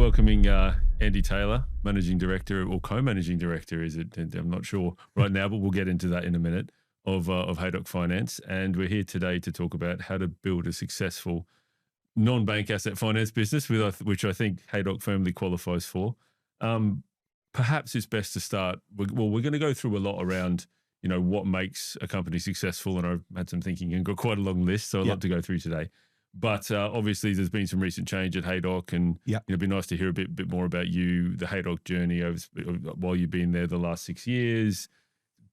welcoming Andy Taylor, Managing Director or Co-Managing Director, is it? I'm not sure right now, but we'll get into that in a minute, of Haydock Finance. And we're here today to talk about how to build a successful non-bank asset finance business, which I think Haydock firmly qualifies for. Perhaps it's best to start, we're going to go through a lot around, what makes a company successful. And I've had some thinking and got quite a long list, so I'd love to go through today. But obviously, there's been some recent change at Haydock, and it'd be nice to hear a bit more about you, the Haydock journey while you've been there the last 6 years.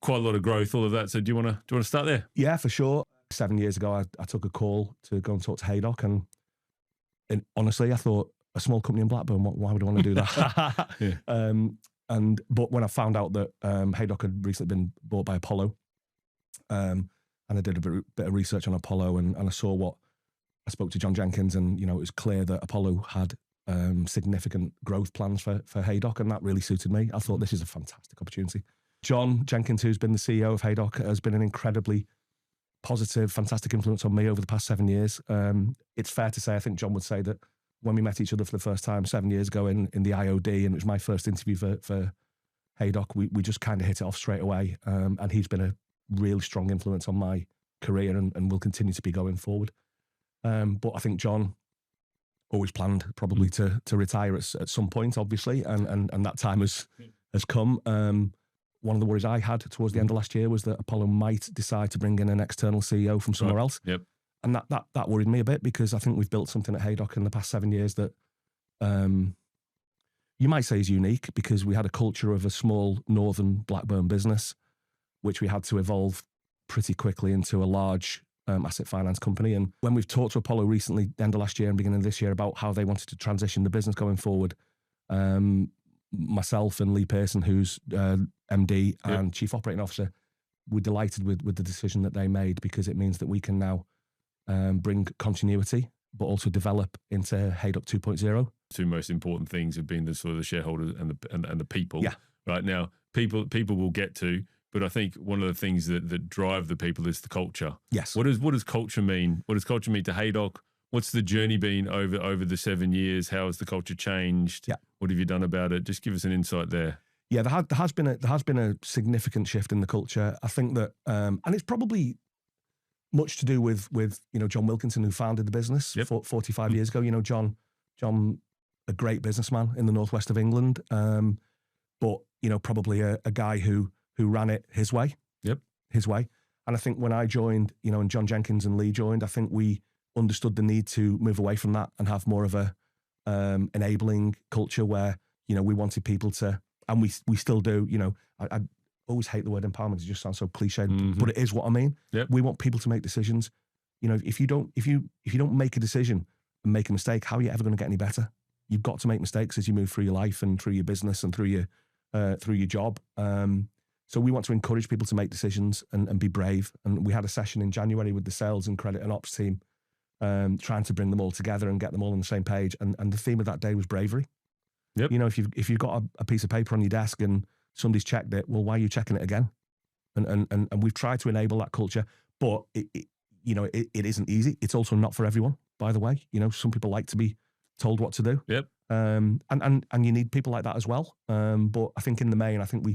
Quite a lot of growth, all of that. So do you want to start there? Yeah, for sure. 7 years ago, I took a call to go and talk to Haydock, and honestly, I thought, a small company in Blackburn, why would I want to do that? But when I found out that Haydock had recently been bought by Apollo, and I did a bit of research on Apollo, and I saw what. I spoke to John Jenkins, and it was clear that Apollo had significant growth plans for Haydock, and that really suited me. I thought this is a fantastic opportunity. John Jenkins, who's been the CEO of Haydock, has been an incredibly positive, fantastic influence on me over the past 7 years. It's fair to say, I think John would say that when we met each other for the first time 7 years ago in the IOD, and it was my first interview for Haydock, we just kind of hit it off straight away. And he's been a really strong influence on my career and will continue to be going forward. But I think John always planned probably to retire at some point, obviously, and that time has come. One of the worries I had towards the end of last year was that Apollo might decide to bring in an external CEO from somewhere else. Yep. And that worried me a bit, because I think we've built something at Haydock in the past 7 years that you might say is unique, because we had a culture of a small northern Blackburn business, which we had to evolve pretty quickly into a large asset finance company. And when we've talked to Apollo recently, the end of last year and beginning of this year, about how they wanted to transition the business going forward, myself and Lee Pearson, who's MD and Chief Operating Officer, we're delighted with the decision that they made, because it means that we can now bring continuity, but also develop into Haydock 2.0. Two most important things have been the sort of the shareholders and the people. Yeah. Right now, people will get to. But I think one of the things that drive the people is the culture. Yes. What does culture mean? What does culture mean to Haydock? What's the journey been over the 7 years? How has the culture changed? Yeah. What have you done about it? Just give us an insight there. Yeah, there has been a significant shift in the culture. I think that, and it's probably much to do with John Wilkinson, who founded the business 45 years ago. John, a great businessman in the northwest of England, but probably a guy who ran it his way. Yep. His way. And I think when I joined, and John Jenkins and Lee joined, I think we understood the need to move away from that and have more of a enabling culture where, we wanted people to, and we still do, I always hate the word empowerment. It just sounds so cliched, but it is what I mean. Yep. We want people to make decisions. If you don't make a decision and make a mistake, how are you ever going to get any better? You've got to make mistakes as you move through your life and through your business and through your job. So we want to encourage people to make decisions and be brave. And we had a session in January with the sales and credit and ops team, trying to bring them all together and get them all on the same page. And the theme of that day was bravery. Yep. If you've got a piece of paper on your desk and somebody's checked it, well, why are you checking it again? And we've tried to enable that culture, but it isn't easy. It's also not for everyone, by the way. Some people like to be told what to do. Yep. And you need people like that as well. But I think in the main, I think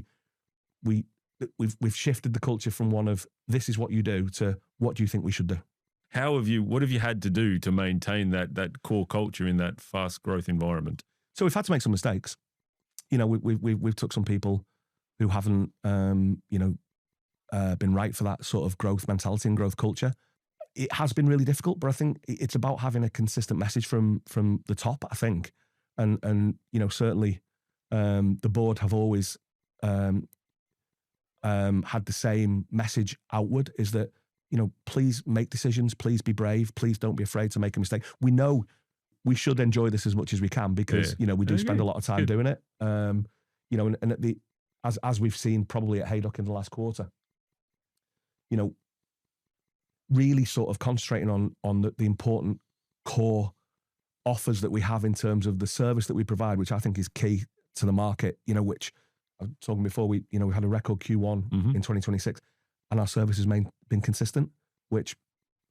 we've shifted the culture from one of this is what you do to what do you think we should do. What have you had to do to maintain that core culture in that fast growth environment? So we've had to make some mistakes. We've took some people who haven't been right for that sort of growth mentality and growth culture. It has been really difficult, but I think it's about having a consistent message from the top, I think. And certainly the board have always had the same message outward, is that, please make decisions, please be brave, please don't be afraid to make a mistake. We know we should enjoy this as much as we can, because, we do spend a lot of time doing it. And as we've seen probably at Haydock in the last quarter, really sort of concentrating on the important core offers that we have in terms of the service that we provide, which I think is key to the market, which I was talking before, we had a record Q1 in 2026, and our service has been consistent, which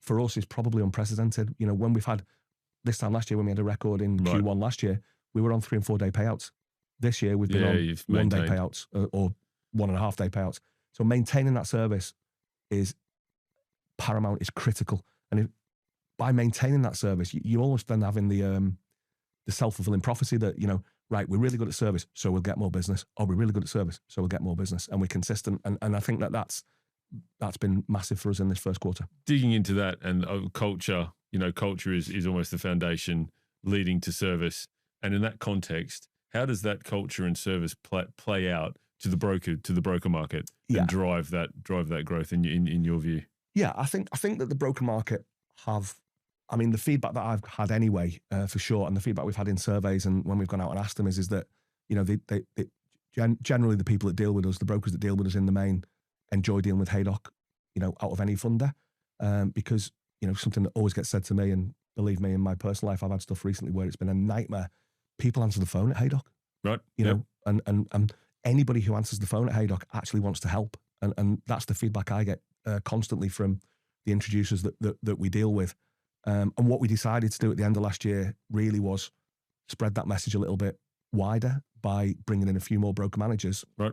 for us is probably unprecedented. When we've had this time last year, when we had a record in Q1 last year, we were on 3 and 4 day payouts. This year we've been on you've 1 day maintained. payouts or 1.5 day payouts. So maintaining that service is paramount, is critical. And by maintaining that service, you almost then having the self-fulfilling prophecy that, you know, right, we're really good at service, so we'll get more business. Or we're really good at service, so we'll get more business. And we're consistent. And I think that's been massive for us in this first quarter. Digging into that and culture, you know, culture is almost the foundation leading to service. And in that context, how does that culture and service play out to the broker market and drive that growth in your view? Yeah, I think that the broker market have, I mean, the feedback that I've had anyway, for sure, and the feedback we've had in surveys and when we've gone out and asked them is that, you know, they generally the people that deal with us, the brokers that deal with us in the main, enjoy dealing with Haydock, you know, out of any funder, because, you know, something that always gets said to me, and believe me, in my personal life, I've had stuff recently where it's been a nightmare. People answer the phone at Haydock, right? You know, and anybody who answers the phone at Haydock actually wants to help, and that's the feedback I get constantly from the introducers that we deal with. And what we decided to do at the end of last year really was spread that message a little bit wider by bringing in a few more broker managers, right?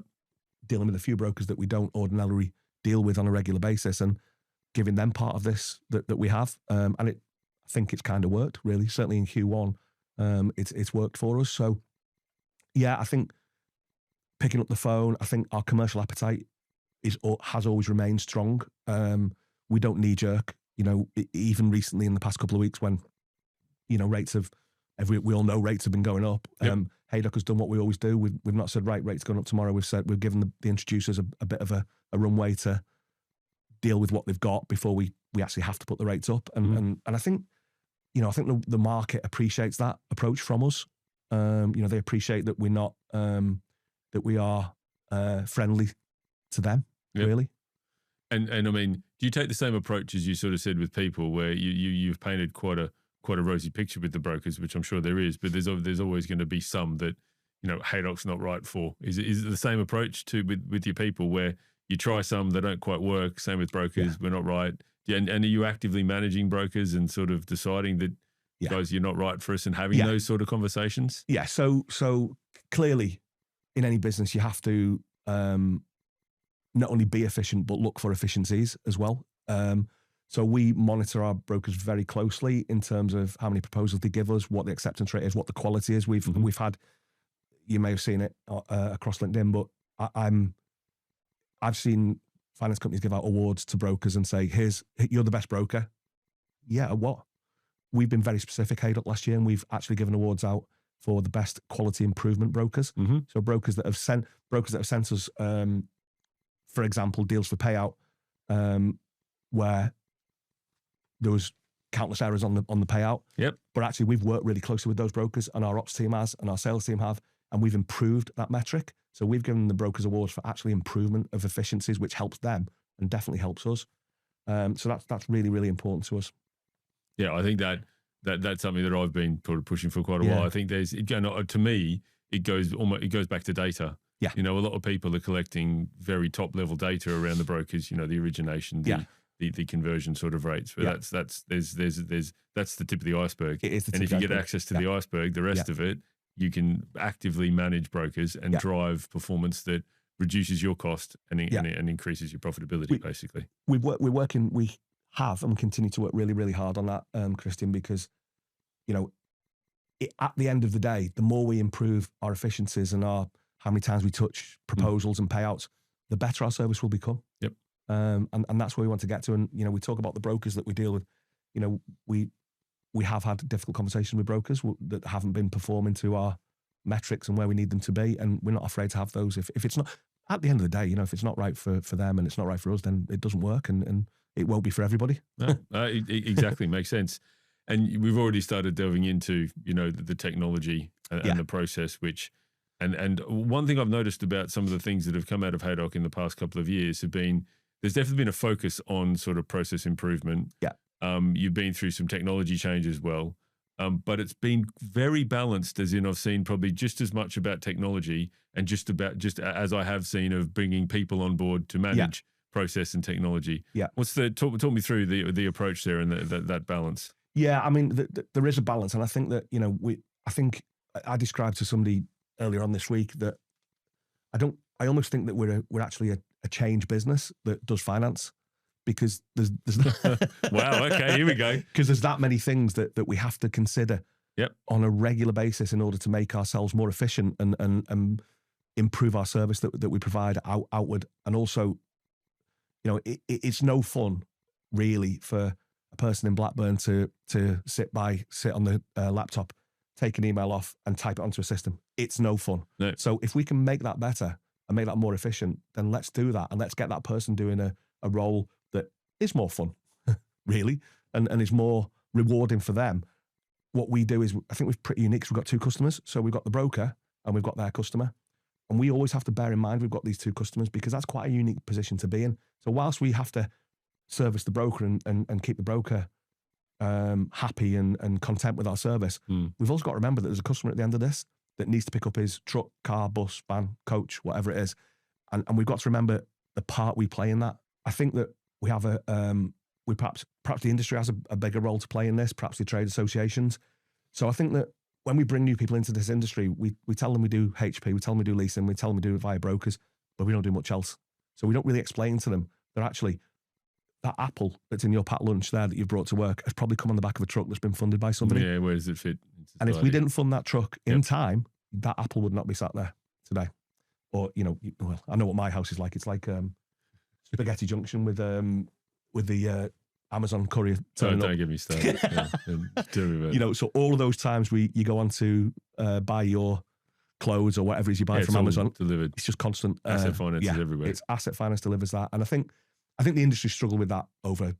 Dealing with a few brokers that we don't ordinarily deal with on a regular basis, and giving them part of this that we have. And I think it's kind of worked, really. Certainly in Q1, it's worked for us. So yeah, I think picking up the phone, I think our commercial appetite has always remained strong. We don't knee jerk, you know, even recently in the past couple of weeks when, you know, we all know rates have been going up. Haydock has done what we always do. We've not said, right, rates going up tomorrow. We've given the introducers a bit of a runway to deal with what they've got before we actually have to put the rates up. And I think, you know, I think the market appreciates that approach from us. You know, they appreciate that we're not, that we are friendly to them, really. And I mean, do you take the same approach as you sort of said with people, where you've painted quite a rosy picture with the brokers, which I'm sure there is, but there's always going to be some that, you know, Haydock's not right for. Is it the same approach with your people, where you try some that don't quite work? Same with brokers, we're not right. And are you actively managing brokers and sort of deciding that, guys, you're not right for us, and having those sort of conversations? Yeah. So clearly, in any business, you have to not only be efficient, but look for efficiencies as well. So we monitor our brokers very closely in terms of how many proposals they give us, what the acceptance rate is, what the quality is. We've had, you may have seen it across LinkedIn, but I've seen finance companies give out awards to brokers and say, you're the best broker. Yeah, what? We've been very specific, Haydock, last year, and we've actually given awards out for the best quality improvement brokers. So brokers that have sent us, for example, deals for payout, where there was countless errors on the payout. But actually, we've worked really closely with those brokers, and our ops team has, and our sales team have, and we've improved that metric. So we've given the brokers awards for actually improvement of efficiencies, which helps them and definitely helps us. So that's really, really important to us. Yeah, I think that's something that I've been pushing for quite a while. I think to me, it goes back to data. Yeah. You know, a lot of people are collecting very top level data around the brokers, you know, the origination, the conversion sort of rates. But that's the tip of the iceberg. It is the tip and if you of the get iceberg. access to the iceberg, the rest of it, you can actively manage brokers and drive performance that reduces your cost and increases your profitability, basically. We have and continue to work really, really hard on that, Christian, because, you know, at the end of the day, the more we improve our efficiencies and how many times we touch proposals and payouts, the better our service will become. And that's where we want to get to. And, you know, we talk about the brokers that we deal with. You know, we have had difficult conversations with brokers that haven't been performing to our metrics and where we need them to be. And we're not afraid to have those. If it's not, at the end of the day, you know, if it's not right for them and it's not right for us, then it doesn't work and it won't be for everybody. No, exactly. Makes sense. And we've already started delving into, you know, the technology and the process, which, and one thing I've noticed about some of the things that have come out of Haydock in the past couple of years have been, there's definitely been a focus on sort of process improvement. You've been through some technology change as well. But it's been very balanced, as in I've seen probably just as much about technology and just as I have seen of bringing people on board to manage process and technology. What's talk me through the approach there and that balance? Yeah, I mean, there is a balance, and I think that, you know, I think I described to somebody earlier on this week that I almost think that we're actually a change business that does finance, because there's wow, okay, here we go. Because there's that many things that we have to consider on a regular basis in order to make ourselves more efficient and improve our service that we provide outward. And also, you know, it's no fun really for a person in Blackburn to sit on the laptop, take an email off and type it onto a system. It's no fun. No. So if we can make that better and make that more efficient, then let's do that. And let's get that person doing a role that is more fun, really, and is more rewarding for them. What we do is, I think we're pretty unique, because we've got two customers. So we've got the broker and we've got their customer. And we always have to bear in mind we've got these two customers, because that's quite a unique position to be in. So whilst we have to service the broker and keep the broker happy and content with our service, we've also got to remember that there's a customer at the end of this that needs to pick up his truck, car, bus, van, coach, whatever it is. And we've got to remember the part we play in that. I think that we have perhaps the industry has a bigger role to play in this, perhaps the trade associations. So I think that when we bring new people into this industry, we tell them we do HP, we tell them we do leasing, we tell them we do it via brokers, but we don't do much else. So we don't really explain to them that actually that apple that's in your packed lunch there that you've brought to work has probably come on the back of a truck that's been funded by somebody. Yeah, where does it fit? And if we didn't fund that truck in time, that apple would not be sat there today. Or, you know, well, I know what my house is like. It's like Spaghetti Junction with the Amazon courier turning don't up. get me started. You know, so all of those times you go on to buy your clothes or whatever it is you buy from Amazon, delivered. It's just constant. Asset finance is everywhere. It's asset finance delivers that. And I think the industry struggled with that over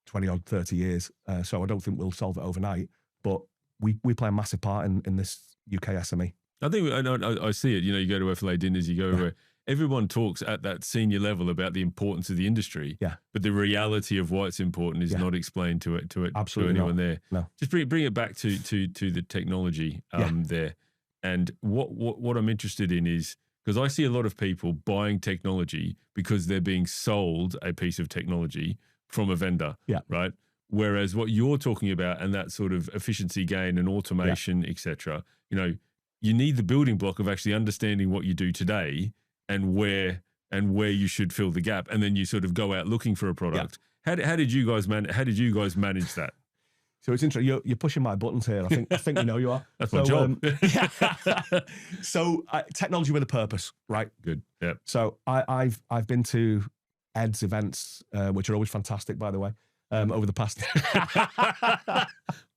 20 odd 30 years. So I don't think we'll solve it overnight, but we play a massive part in this UK SME. I think I see it. You know, you go to FLA dinners, you go where everyone talks at that senior level about the importance of the industry. Yeah. But the reality of why it's important is not explained to Absolutely anyone not. there. No. Just bring it back to the technology there. And what I'm interested in is, because I see a lot of people buying technology because they're being sold a piece of technology from a vendor. Yeah. Right. Whereas what you're talking about and that sort of efficiency gain and automation, etc., you know, you need the building block of actually understanding what you do today and where you should fill the gap, and then you sort of go out looking for a product. How did you guys manage that? So it's interesting. You're pushing my buttons here. I think you know you are. That's my job. So technology with a purpose, right? Good. Yeah. So I've been to Ed's events, which are always fantastic, by the way. Over the past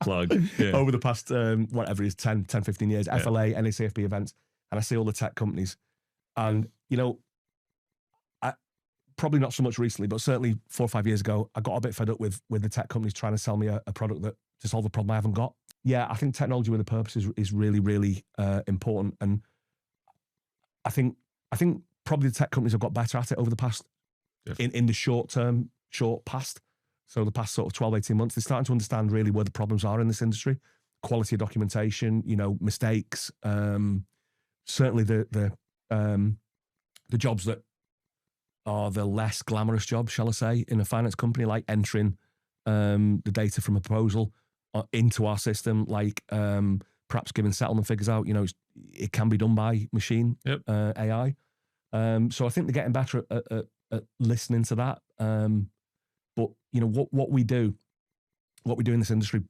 plug over the past whatever it is 10 15 years, FLA, NACFB events, and I see all the tech companies, and you know, probably not so much recently, but certainly 4 or 5 years ago, I got a bit fed up with the tech companies trying to sell me a product to solve a problem I haven't got. Yeah, I think technology with a purpose is really, really important, and I think probably the tech companies have got better at it over the past in the short past. So the past sort of 12, 18 months, they're starting to understand really where the problems are in this industry. Quality of documentation, you know, mistakes, certainly the jobs that are the less glamorous jobs, shall I say, in a finance company, like entering the data from a proposal into our system, like perhaps giving settlement figures out. You know, it can be done by machine AI. So I think they're getting better at listening to that. But you know what we do in this industry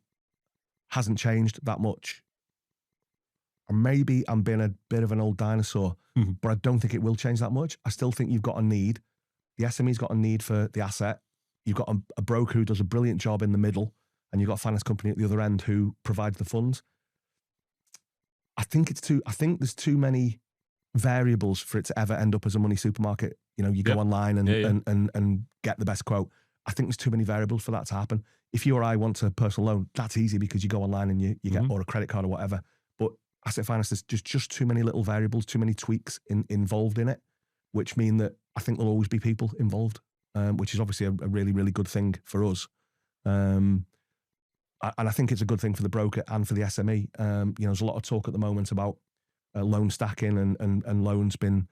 hasn't changed that much. Or maybe I'm being a bit of an old dinosaur, but I don't think it will change that much. I still think you've got a need. The SME's got a need for the asset. You've got a broker who does a brilliant job in the middle, and you've got a finance company at the other end who provides the funds. I think there's too many variables for it to ever end up as a money supermarket. You know, you go online and get the best quote. I think there's too many variables for that to happen. If you or I want a personal loan, that's easy because you go online and you get, or a credit card or whatever. But asset finance, there's just too many little variables, too many tweaks involved in it, which mean that I think there'll always be people involved, which is obviously a really, really good thing for us. And I think it's a good thing for the broker and for the SME. You know, there's a lot of talk at the moment about loan stacking and loans being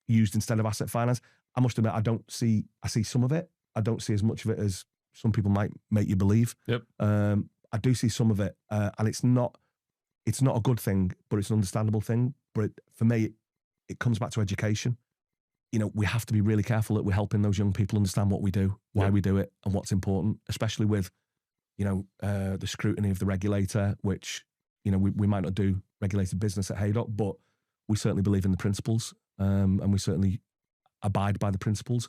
used instead of asset finance. I must admit, I see some of it. I don't see as much of it as some people might make you believe. Yep. I do see some of it, and it's not it's not a good thing, but it's an understandable thing. But for me, it comes back to education. You know, we have to be really careful that we're helping those young people understand what we do, why we do it, and what's important, especially with, you know, the scrutiny of the regulator, which, you know, we might not do regulated business at Haydock, but we certainly believe in the principles, and we certainly abide by the principles.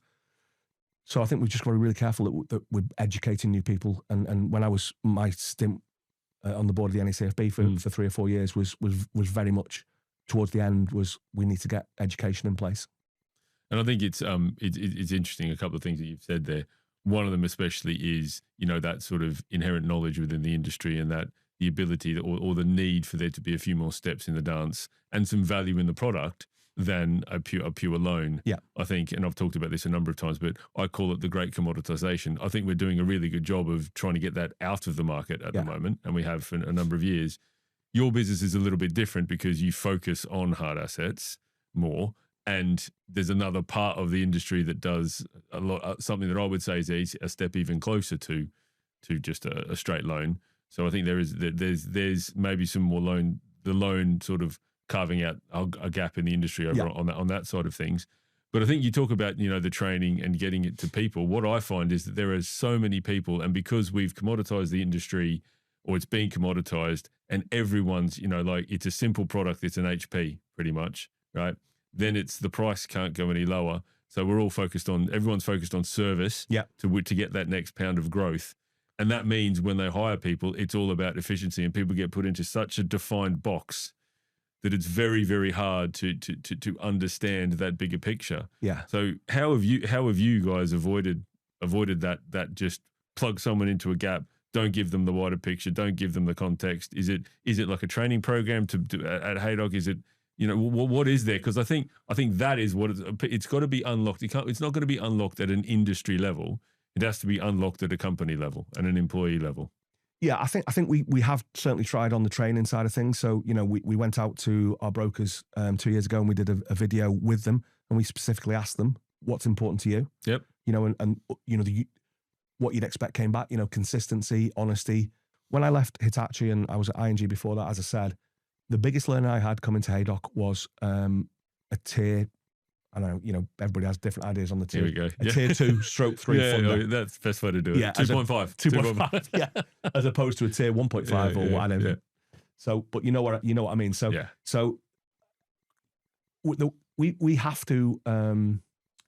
So I think we've just got to be really careful that we're educating new people. And when I was, my stint on the board of the NACFB for 3 or 4 years was very much towards the end was we need to get education in place. And I think it's interesting, a couple of things that you've said there. One of them especially is, you know, that sort of inherent knowledge within the industry, and that the ability or the need for there to be a few more steps in the dance and some value in the product than a pure loan. Yeah, I think, and I've talked about this a number of times, but I call it the great commoditization. I think we're doing a really good job of trying to get that out of the market at the moment, and we have for a number of years. Your business is a little bit different because you focus on hard assets more. And there's another part of the industry that does a lot, something that I would say is a step even closer to just a straight loan. So I think there's maybe some more the loan sort of carving out a gap in the industry over on that side of things. But I think you talk about, you know, the training and getting it to people. What I find is that there are so many people, and because we've commoditized the industry, or it's being commoditized, and everyone's, you know, like, it's a simple product, it's an HP pretty much, right? Then it's the price can't go any lower. So everyone's focused on service to get that next pound of growth. And that means when they hire people, it's all about efficiency, and people get put into such a defined box that it's very, very hard to understand that bigger picture. Yeah. So how have you guys avoided that just plug someone into a gap, don't give them the wider picture, don't give them the context? Is it like a training program at Haydock? Is it, you know, what is there? Because I think that is what it's got to be unlocked. It's not going to be unlocked at an industry level. It has to be unlocked at a company level and an employee level. Yeah, I think we have certainly tried on the training side of things. So, you know, we went out to our brokers 2 years ago, and we did a video with them, and we specifically asked them, what's important to you? Yep. You know, and you know, what you'd expect came back, you know, consistency, honesty. When I left Hitachi and I was at ING before that, as I said, the biggest learning I had coming to Haydock was a tier. I know, you know, everybody has different ideas on the tier. Here we go. A tier 2 stroke 3 funder. That's the best way to do it. Yeah, 2.5. 2.5. Yeah, as opposed to a tier 1.5 or whatever. Yeah. So, but you know what I mean. So, we have to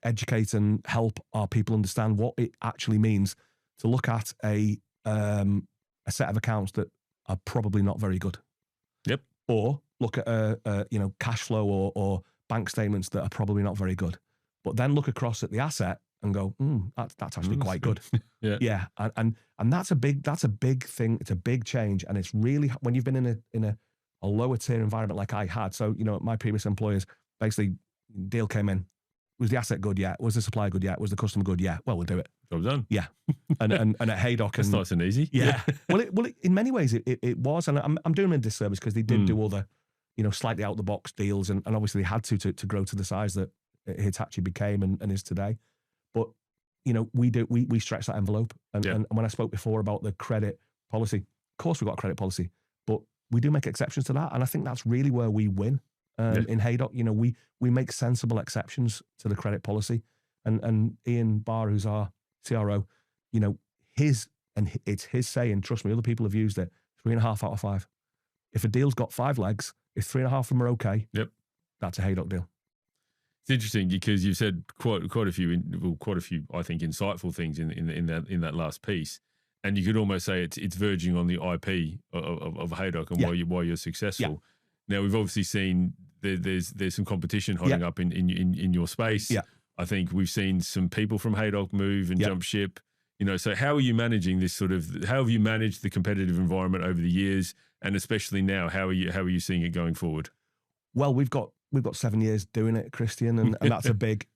educate and help our people understand what it actually means to look at a set of accounts that are probably not very good. Yep. Or look at you know, cash flow or bank statements that are probably not very good, but then look across at the asset and go, that's actually quite good. Yeah. And that's a big thing. It's a big change, and it's really when you've been in a lower tier environment like I had. So, you know, my previous employers, basically, deal came in. Was the asset good? Yeah. Was the supply good? Yeah. Was the customer good? Yeah. Well, we'll do it. Job done. Yeah. And at Haydock, it's nice and easy. Yeah. well, in many ways it was, and I'm doing them a disservice because they did do all the, you know, slightly out the box deals, and obviously they had to grow to the size that Hitachi became and is today. But, you know, we stretch that envelope. And when I spoke before about the credit policy, of course we've got a credit policy, but we do make exceptions to that. And I think that's really where we win in Haydock. You know, we make sensible exceptions to the credit policy. And Ian Barr, who's our CRO, you know, it's his saying, trust me, other people have used it, 3.5 out of 5. If a deal's got 5 legs, if 3.5 of them are okay, that's a Haydock deal. It's interesting because you've said quite a few, I think, insightful things in that last piece, and you could almost say it's verging on the IP of Haydock and why you're successful. Yeah. Now we've obviously seen there's some competition holding up in your space. Yeah. I think we've seen some people from Haydock move and jump ship. You know, so how are you managing this how have you managed the competitive environment over the years, and especially now, how are you seeing it going forward? Well, we've got 7 years doing it, Christian, and that's a big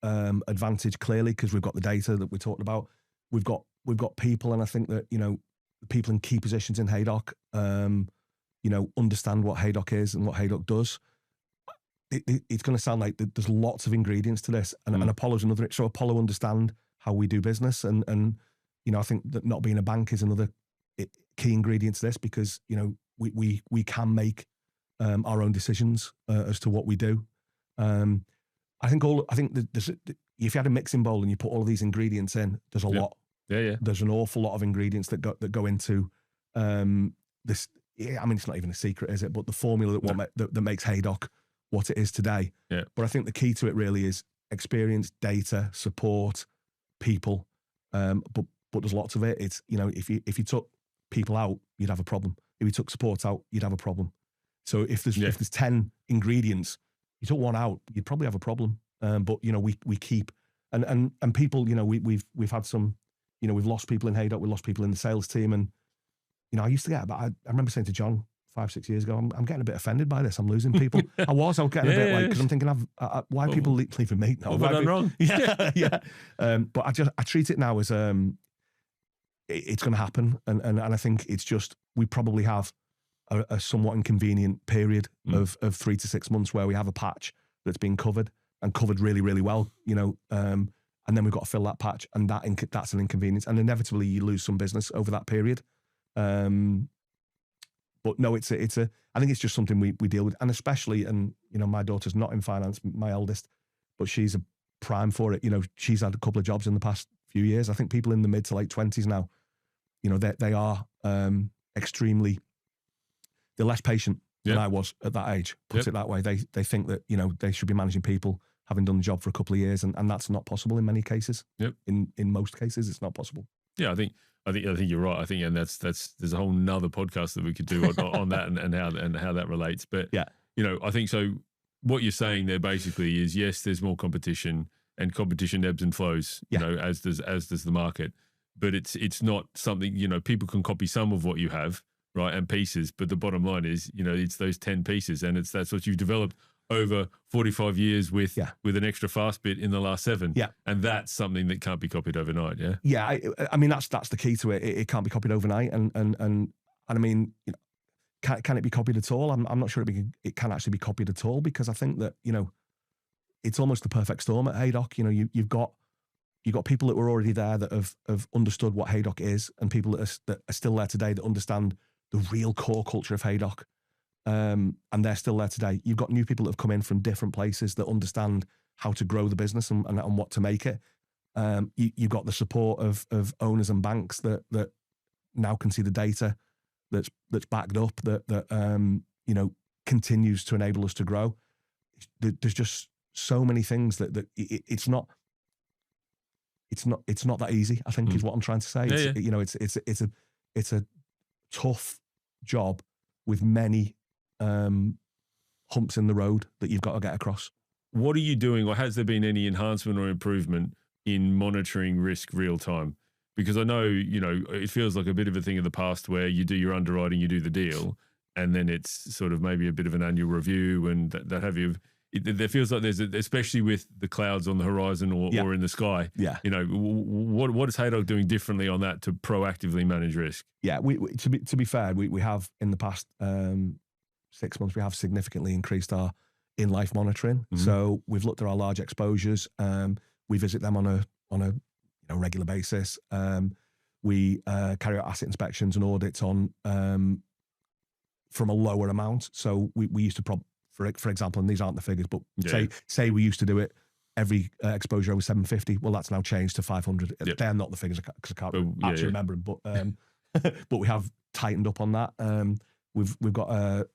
advantage clearly, because we've got the data that we talked about. We've got people, and I think that, you know, people in key positions in Haydock, you know, understand what Haydock is and what Haydock does. It's going to sound like there's lots of ingredients to this, and Apollo's another. So Apollo understand how we do business, and you know, I think that not being a bank is another key ingredient to this, because, you know, we can make our own decisions as to what we do. I think there's, if you had a mixing bowl and you put all of these ingredients in, there's a lot. Yeah. There's an awful lot of ingredients that go into this. Yeah, I mean, it's not even a secret, is it? But the formula that makes Haydock what it is today. Yeah. But I think the key to it really is experience, data, support, people. But there's lots of it. It's, you know, if you took people out, you'd have a problem. If you took support out, you'd have a problem. So if there's 10 ingredients, you took one out, you'd probably have a problem. But you know, we keep and people, you know, we've had some, you know, we've lost people in Haydock, we lost people in the sales team, and you know, I used to get about. I remember saying to John 5-6 years ago, I'm getting a bit offended by this. I'm losing people. I was getting a bit like, because I'm thinking, why are people leaving me? No, what have I done wrong? Yeah. But I treat it now as it's going to happen, and I think it's just, we probably have a somewhat inconvenient period of 3 to 6 months where we have a patch that's been covered and covered really, really well, you know, and then we've got to fill that patch, and that's an inconvenience, and inevitably you lose some business over that period. But no, I think it's just something we deal with, and especially, and you know, my daughter's not in finance, my eldest, but she's a prime for it. You know, she's had a couple of jobs in the past few years. I think people in the mid to late 20s now, you know, they are extremely, they're less patient than I was at that age. Put it that way. They think that, you know, they should be managing people having done the job for a couple of years, and that's not possible in many cases. In most cases, it's not possible. Yeah, I think you're right. I think, and that's there's a whole nother podcast that we could do on that and how that relates. But yeah, you know, I think so. What you're saying there basically is, yes, there's more competition, and competition ebbs and flows. You know, as does the market. But it's not something, you know, people can copy some of what you have, right, and pieces. But the bottom line is, you know, it's those 10 pieces, and that's what you've developed over 45 years with an extra fast bit in the last 7. Yeah. And that's something that can't be copied overnight. Yeah. Yeah. I mean, that's the key to it. It can't be copied overnight. And I mean, you know, can it be copied at all? I'm not sure it can actually be copied at all, because I think that, you know, it's almost the perfect storm at Haydock. You know, you've got people that were already there that have understood what Haydock is, and people that are still there today that understand the real core culture of Haydock. And they're still there today. You've got new people that have come in from different places that understand how to grow the business and what to make it. You've got the support of owners and banks that now can see the data that's backed up, that you know, continues to enable us to grow. There's just so many things that it's not that easy, I think, is what I'm trying to say. You know, it's a tough job with many humps in the road that you've got to get across. What are you doing, or has there been any enhancement or improvement in monitoring risk real time? Because I know, you know, it feels like a bit of a thing of the past where you do your underwriting, you do the deal, and then it's sort of maybe a bit of an annual review and that have you. There feels like there's, especially with the clouds on the horizon or in the sky. Yeah. You know, what is Haydock doing differently on that to proactively manage risk? Yeah, to be fair, we have in the past 6 months, we have significantly increased our in-life monitoring. So we've looked at our large exposures. We visit them on a you know, regular basis. We carry out asset inspections and audits on from a lower amount. So we used to for example, and these aren't the figures, but say we used to do it every exposure over 750. Well, that's now changed to 500. They're not the figures because I can't actually remember them, but we have tightened up on that. We've got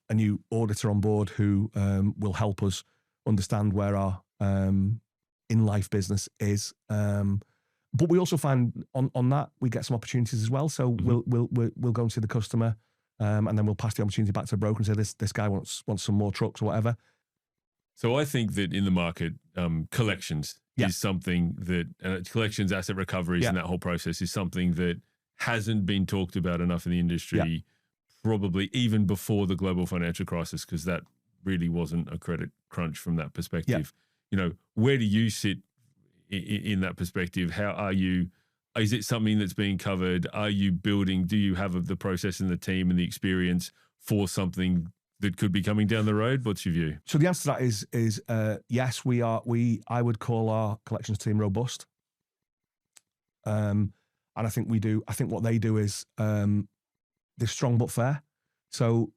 a new auditor on board who will help us understand where our in-life business is. But we also find on that we get some opportunities as well. So we'll go and see the customer, and then we'll pass the opportunity back to the broker and say this guy wants some more trucks or whatever. So I think that in the market, collections is something that collections, asset recoveries, and that whole process is something that hasn't been talked about enough in the industry. Probably even before the global financial crisis, because that really wasn't a credit crunch from that perspective. You know, where do you sit in that perspective? How are you? Is it something that's being covered? Are you building? Do you have the process and the team and the experience for something that could be coming down the road? What's your view? So the answer to that is yes, we are. I would call our collections team robust, and I think we do. I think what they do is they're strong but fair. So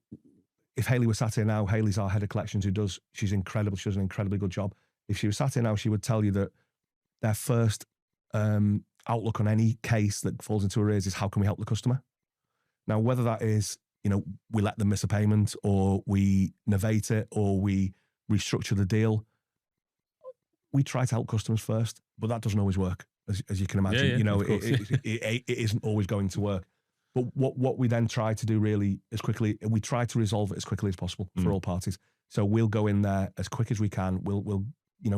if Hayley was sat here now, Hayley's our head of collections she's incredible. She does an incredibly good job. If she was sat here now, she would tell you that their first outlook on any case that falls into arrears is how can we help the customer? Now, whether that is, we let them miss a payment, or we novate it, or we restructure the deal, we try to help customers first, but that doesn't always work, as you can imagine. It isn't always going to work. But what we then try to do really we try to resolve it as quickly as possible for all parties. So we'll go in there as quick as we can. We'll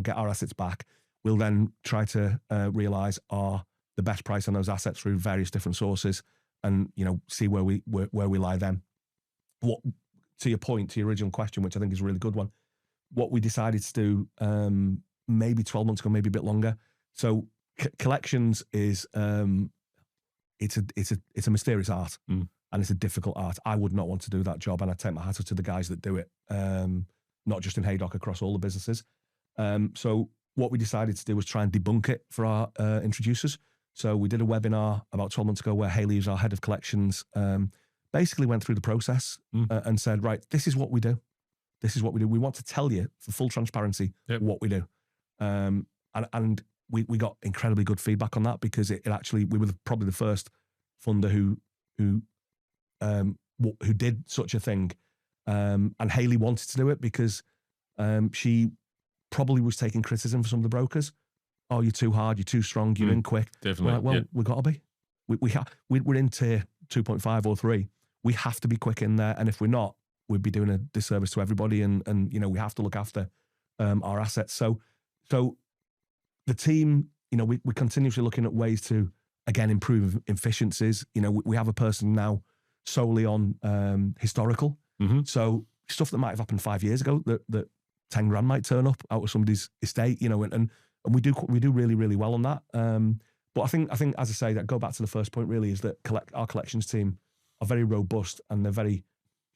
get our assets back. We'll then try to realise the best price on those assets through various different sources, and see where we lie then. What, to your point, to your original question, which I think is a really good one, what we decided to do maybe 12 months ago, maybe a bit longer. So collections is it's a mysterious art, and it's a difficult art. I would not want to do that job, and I take my hat off to the guys that do it, not just in Haydock, across all the businesses. So what we decided to do was try and debunk it for our introducers. So we did a webinar about 12 months ago where Hayley, who's our head of collections, basically went through the process and said, right, this is what we do. This is what we do. We want to tell you, for full transparency, what we do. And we got incredibly good feedback on that, because it actually, we were probably the first funder who did such a thing. And Hayley wanted to do it because she probably was taking criticism from some of the brokers. Oh, you're too hard, you're too strong, you're in quick. Definitely. Well, we've got to be. We're in tier 2.5 or 3. We have to be quick in there. And if we're not, we'd be doing a disservice to everybody. And we have to look after our assets. So the team, we're continuously looking at ways to, again, improve efficiencies. We have a person now solely on historical. So stuff that might have happened 5 years ago, that 10 grand might turn up out of somebody's estate, and we do really, really well on that. But I think, as I say, that go back to the first point really, is that our collections team are very robust, and they're very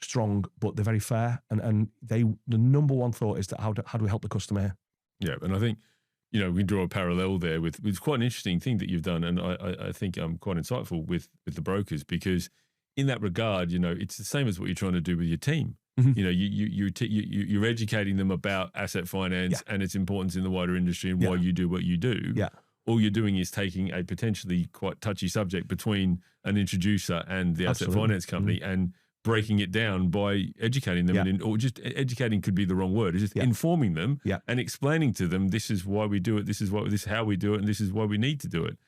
strong, but they're very fair. And the number one thought is that how do we help the customer? Yeah, and I think, we draw a parallel there with quite an interesting thing that you've done, and I think quite insightful with the brokers, because in that regard, it's the same as what you're trying to do with your team. You're educating them about asset finance and its importance in the wider industry, and why you do what you do. Yeah. All you're doing is taking a potentially quite touchy subject between an introducer and the asset finance company and breaking it down by educating them, or just educating could be the wrong word. It's just informing them and explaining to them, this is why we do it, this is how we do it, and this is why we need to do it.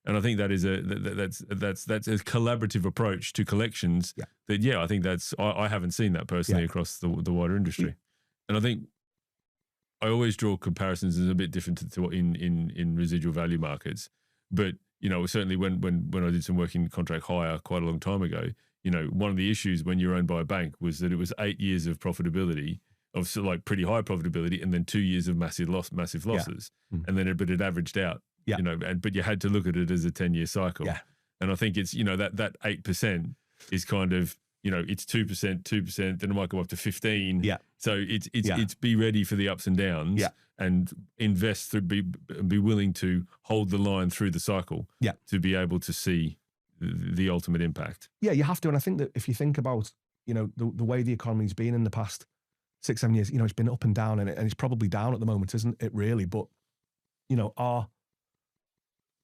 And I think that is that's a collaborative approach to collections. That I think I haven't seen that personally across the wider industry. And I think I always draw comparisons as a bit different to in residual value markets. But certainly when I did some work in contract hire quite a long time ago, one of the issues when you're owned by a bank was that it was 8 years of profitability, of sort of like pretty high profitability, and then 2 years of massive losses, and then it averaged out. But you had to look at it as a 10-year cycle. And I think it's, that 8% is kind of, it's 2%, then it might go up to 15. So it's be ready for the ups and downs and invest be willing to hold the line through the cycle to be able to see the ultimate impact. Yeah, you have to. And I think that if you think about, the way the economy's been in the past 6-7 years, it's been up and down, and it's probably down at the moment, isn't it really? But,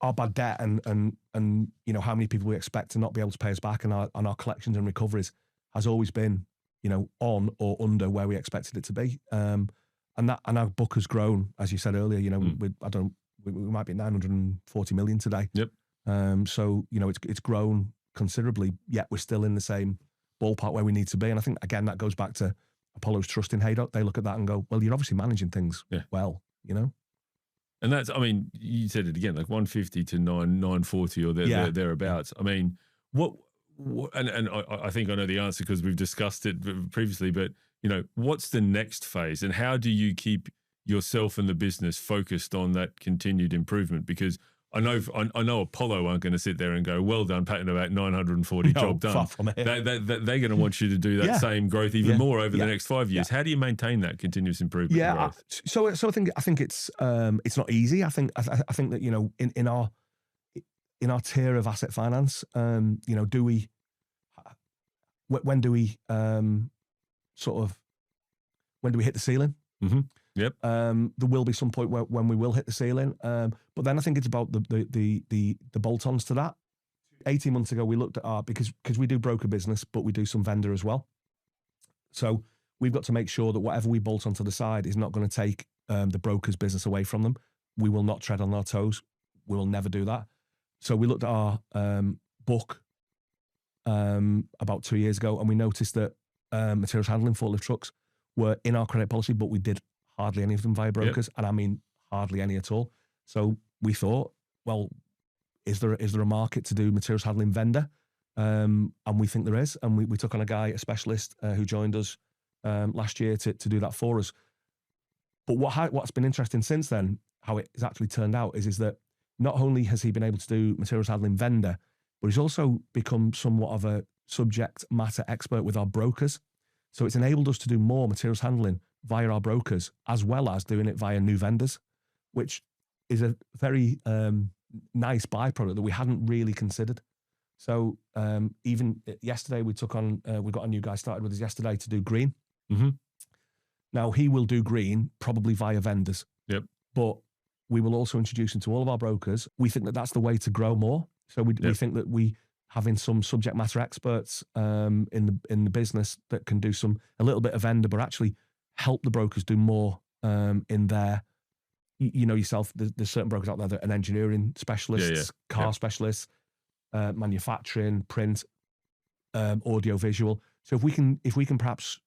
our bad debt and how many people we expect to not be able to pay us back, and our collections and recoveries has always been, on or under where we expected it to be. And our book has grown, as you said earlier. We might be 940 million today. So it's grown considerably. Yet we're still in the same ballpark where we need to be. And I think again that goes back to Apollo's trust in Haydock. They look at that and go, well, you're obviously managing things well, And that's, you said it again, like 150 to 940 or thereabouts. I mean, and I think I know the answer because we've discussed it previously, but, what's the next phase, and how do you keep yourself and the business focused on that continued improvement? Because I know Apollo aren't going to sit there and go, well done, Patton, about 940 job done. They're going to want you to do that same growth even more over the next 5 years. How do you maintain that continuous improvement? Growth? So I think it's not easy. I think that in our tier of asset finance, do we when do we when do we hit the ceiling? Mm-hmm. Yep. There will be some point when we will hit the ceiling. But then I think it's about the bolt-ons to that. 18 months ago, we looked at because we do broker business, but we do some vendor as well. So we've got to make sure that whatever we bolt onto the side is not going to take the broker's business away from them. We will not tread on our toes. We will never do that. So we looked at our book about 2 years ago, and we noticed that materials handling forklift trucks were in our credit policy, but we did hardly any of them via brokers, and I mean hardly any at all. So we thought, well, is there a market to do materials handling vendor? And we think there is, and we took on a specialist who joined us last year to do that for us. But what's been interesting since then, how it has actually turned out, is that not only has he been able to do materials handling vendor, but he's also become somewhat of a subject matter expert with our brokers. So it's enabled us to do more materials handling via our brokers, as well as doing it via new vendors, which is a very nice byproduct that we hadn't really considered. So even yesterday, we got a new guy started with us yesterday to do green. Mm-hmm. Now he will do green probably via vendors. Yep. But we will also introduce him to all of our brokers. We think that that's the way to grow more. So we think that having some subject matter experts in the business that can do a little bit of vendor, but actually help the brokers do more in their, you know yourself, there's certain brokers out there that are engineering specialists, car specialists, manufacturing, print, audio, visual. So if we can perhaps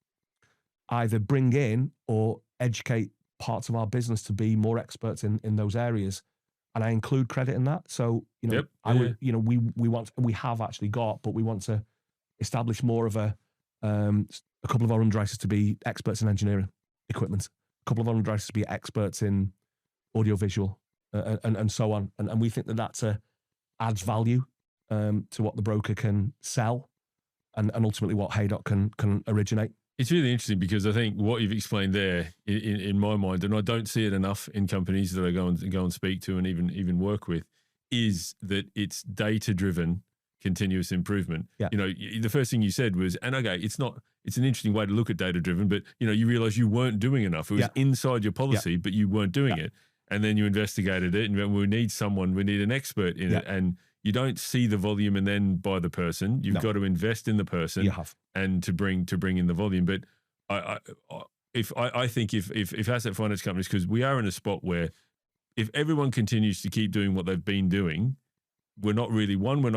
either bring in or educate parts of our business to be more experts in those areas, and I include credit in that. So, you know, we have actually got, but we want to establish more of a couple of our underwriters to be experts in engineering equipment, a couple of our underwriters to be experts in audio visual, and so on. And we think that adds value to what the broker can sell and ultimately what Haydock can originate. It's really interesting because I think what you've explained there, in my mind, and I don't see it enough in companies that I go and speak to and even work with, is that it's data-driven continuous improvement. Yeah. You know, the first thing you said was, and okay, it's an interesting way to look at data-driven, but you know, you realize you weren't doing enough. It was inside your policy, but you weren't doing it. And then you investigated it, and we need an expert in it, and you don't see the volume and then buy the person. You've got to invest in the person and to bring in the volume. But I think if asset finance companies, because we are in a spot where if everyone continues to keep doing what they've been doing, we're not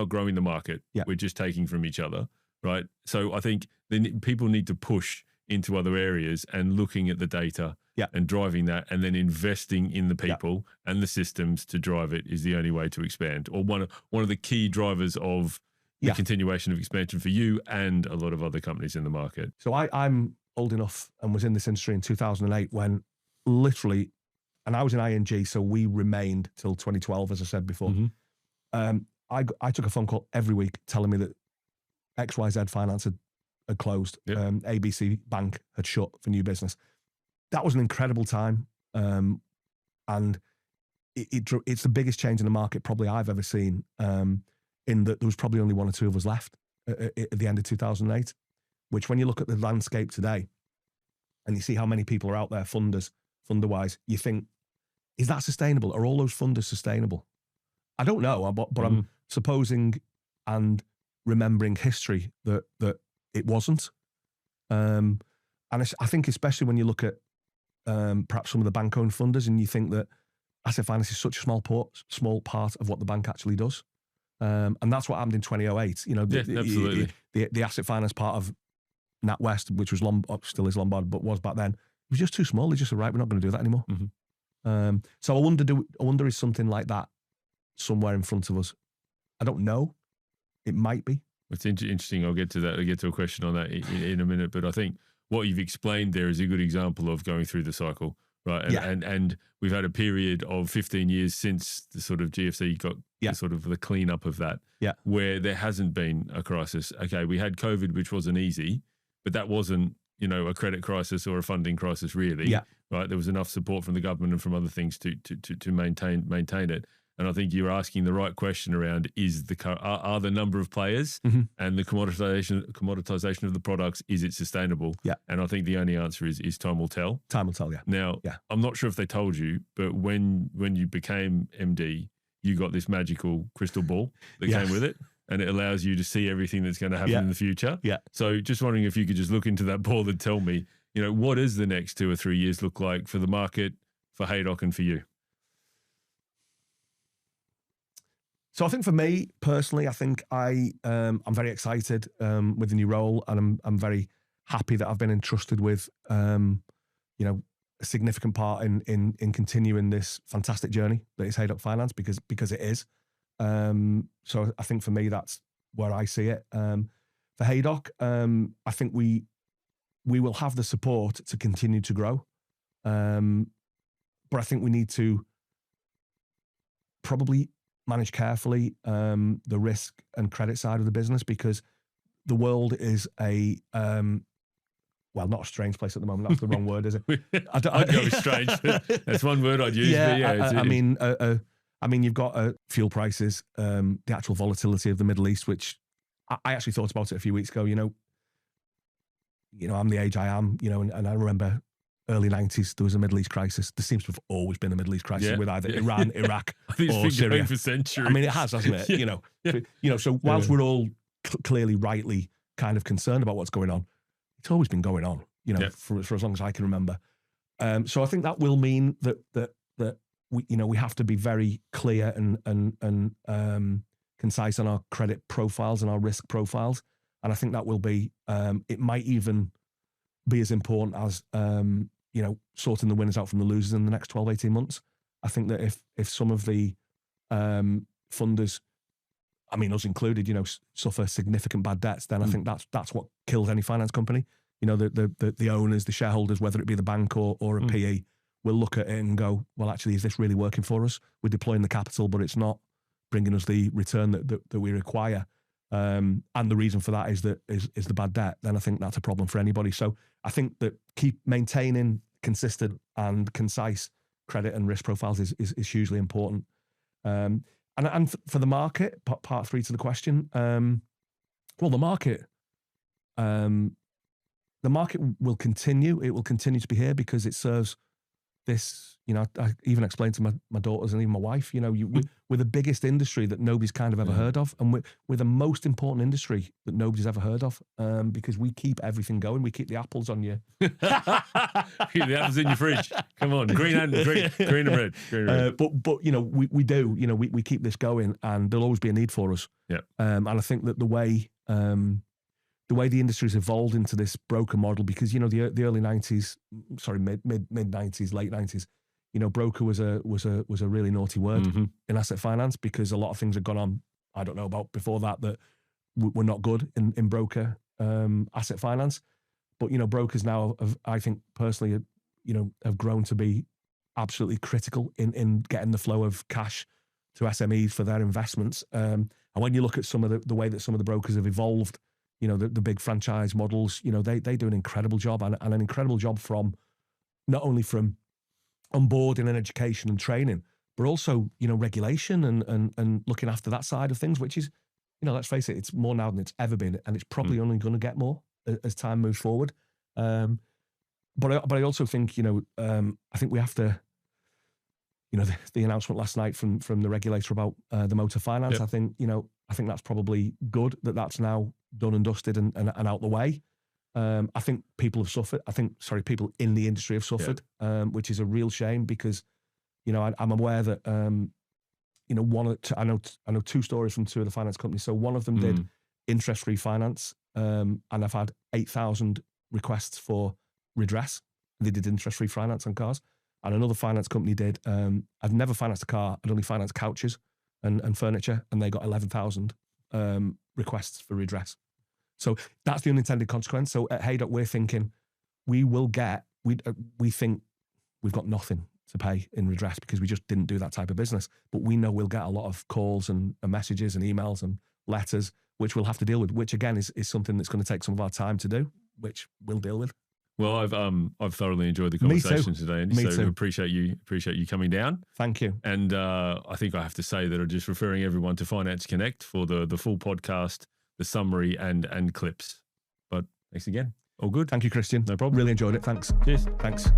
growing the market. Yeah. We're just taking from each other, right? So I think people need to push into other areas and looking at the data and driving that, and then investing in the people and the systems to drive it is the only way to expand, or one of the key drivers of the continuation of expansion for you and a lot of other companies in the market. So I'm old enough and was in this industry in 2008 when literally, and I was in ING, so we remained till 2012, as I said before. Mm-hmm. I took a phone call every week telling me that XYZ Finance had closed. ABC Bank had shut for new business. That was an incredible time, and it's the biggest change in the market probably I've ever seen, in that there was probably only one or two of us left at the end of 2008, which when you look at the landscape today and you see how many people are out there funder-wise, you think, is that sustainable? Are all those funders sustainable? I don't know, but I'm supposing and remembering history that it wasn't. And I think especially when you look at perhaps some of the bank-owned funders and you think that asset finance is such a small part of what the bank actually does. And that's what happened in 2008. You know, absolutely. The asset finance part of NatWest, which was still is Lombard, but was back then, it was just too small. They just said, right, we're not going to do that anymore. Mm-hmm. So I wonder is something like that somewhere in front of us? I don't know. It might be. It's interesting. I'll get to that. I'll get to a question on that in a minute. But I think what you've explained there is a good example of going through the cycle, right? And we've had a period of 15 years since the sort of GFC got sort of the cleanup of that, where there hasn't been a crisis. Okay, we had COVID, which wasn't easy, but that wasn't, you know, a credit crisis or a funding crisis really, right? There was enough support from the government and from other things to maintain it. And I think you're asking the right question around are the number of players and the commoditization of the products, is it sustainable? Yeah. And I think the only answer is time will tell. Time will tell, yeah. Now, yeah. I'm not sure if they told you, but when you became MD, you got this magical crystal ball that came with it, and it allows you to see everything that's going to happen in the future. Yeah. So just wondering if you could just look into that ball and tell me, what does the next 2 or 3 years look like for the market, for Haydock, and for you? So I think for me personally, I think I'm very excited with the new role, and I'm very happy that I've been entrusted with a significant part in continuing this fantastic journey that is Haydock Finance, because it is. So I think for me that's where I see it. For Haydock, I think we will have the support to continue to grow, but I think we need to probably manage carefully the risk and credit side of the business, because the world is not a strange place at the moment. That's the wrong word, is it? I'd go with strange. That's one word I'd use. Yeah, I mean, you've got fuel prices, the actual volatility of the Middle East, which I actually thought about it a few weeks ago. I'm the age I am, and I remember early 90s, there was a Middle East crisis. There seems to have always been a Middle East crisis with either Iran, Iraq, I think or it's been Syria. going for centuries. I mean, it has, hasn't it? So whilst we're all clearly rightly kind of concerned about what's going on, it's always been going on, for as long as I can remember. So I think that will mean that we have to be very clear and concise on our credit profiles and our risk profiles. And I think that will be, it might even be as important as, sorting the winners out from the losers in the next 12, 18 months. I think that if some of the funders, I mean, us included, suffer significant bad debts, then I think that's what kills any finance company. The owners, the shareholders, whether it be the bank or a PE, will look at it and go, well, actually, is this really working for us? We're deploying the capital, but it's not bringing us the return that we require. And the reason for that is the bad debt. Then I think that's a problem for anybody. So I think that keep maintaining consistent and concise credit and risk profiles is hugely important. And for the market, part 3 to the question, well, the market will continue. It will continue to be here because it serves this, I even explained to my daughters and even my wife, we're the biggest industry that nobody's kind of ever heard of. And we're the most important industry that nobody's ever heard of, because we keep everything going. We keep the apples on you. Keep the apples in your fridge. Come on, green and red. But we do, we keep this going, and there'll always be a need for us. Yeah. And I think that the way the industry's evolved into this broker model, because the early 90s, sorry, mid 90s, late 90s, broker was a really naughty word in asset finance, because a lot of things had gone on, I don't know about before that were not good in broker asset finance. But brokers now I think personally have grown to be absolutely critical in getting the flow of cash to SMEs for their investments. And when you look at some of the way that some of the brokers have evolved, the big franchise models, they do an incredible job, and an incredible job from not only from onboarding and education and training, but also, regulation and looking after that side of things, which is, let's face it, it's more now than it's ever been, and it's probably only going to get more as time moves forward. But I also think, I think we have to, the announcement last night from the regulator about the motor finance, I think that's probably good that that's now done and dusted and out the way. I think people have suffered. People in the industry have suffered, which is a real shame, because, I'm aware that, I know 2 stories from 2 of the finance companies. So one of them did interest-free finance, and I've had 8,000 requests for redress. They did interest-free finance on cars. And another finance company did, I've never financed a car, I'd only financed couches and furniture, and they got 11,000 requests for redress. So that's the unintended consequence. So at Haydock, we're thinking we think we've got nothing to pay in redress because we just didn't do that type of business. But we know we'll get a lot of calls and messages and emails and letters, which we'll have to deal with, which again is something that's going to take some of our time to do, which we'll deal with. Well, I've thoroughly enjoyed the Me too. conversation today, Andy. Me so too. appreciate you coming down. Thank you. And I think I have to say that I'm just referring everyone to Finance Connect for the full podcast, the summary and clips. But thanks again. All good. Thank you, Christian. No problem. Really enjoyed it. Thanks. Cheers. Thanks.